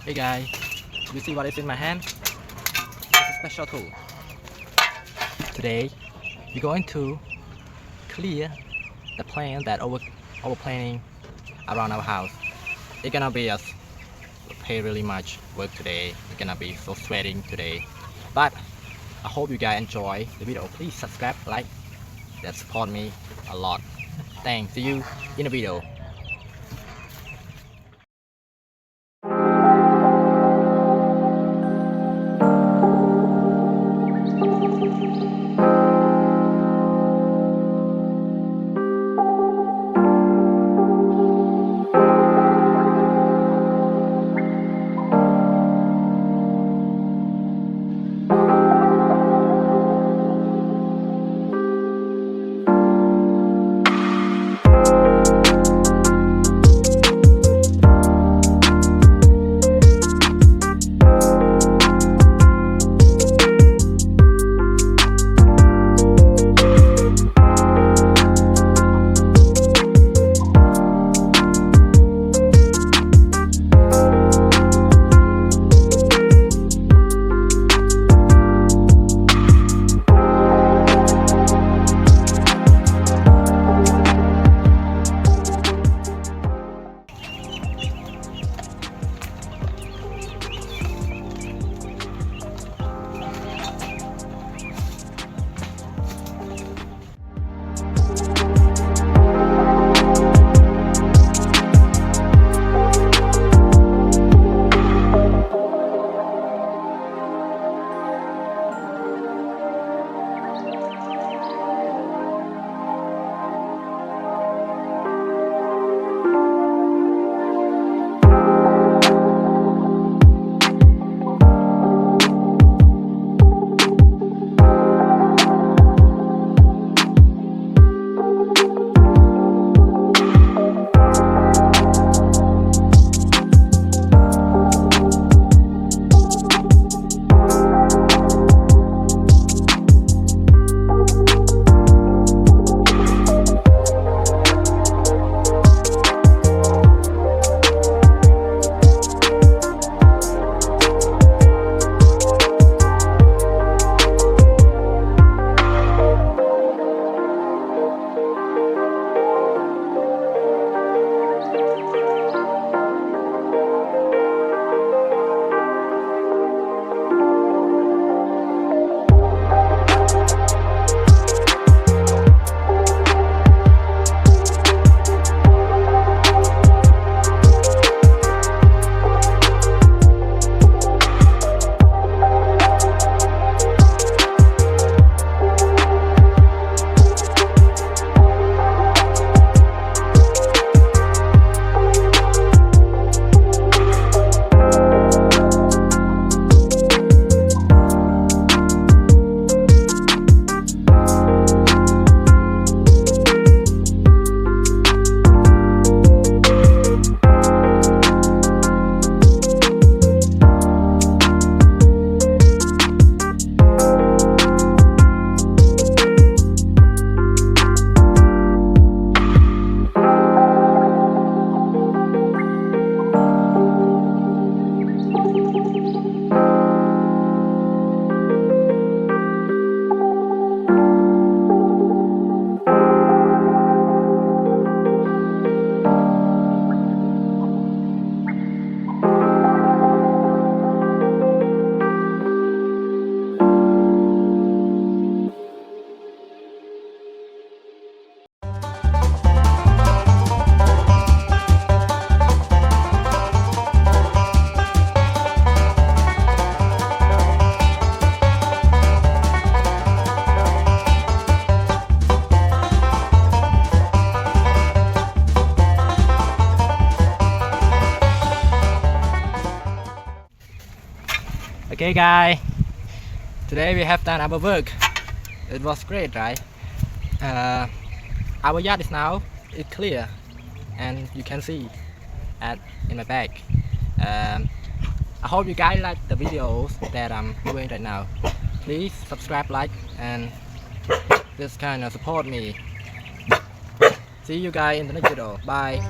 Hey guys, you see what is in my hand? It's a special tool. Today, we're going to clear the plant that overplanting around our house. It's gonna be us pay really much work today. It's gonna be so sweating today. But I hope you guys enjoy the video. Please subscribe, like, that support me a lot. Thanks. See you in the video. Okay guys, today we have done our work. It was great, right? Our yard is now clear, and you can see in my bag. I hope you guys like the videos that I'm doing right now. Please subscribe, like, and this kind of support me. See you guys in the next video. Bye.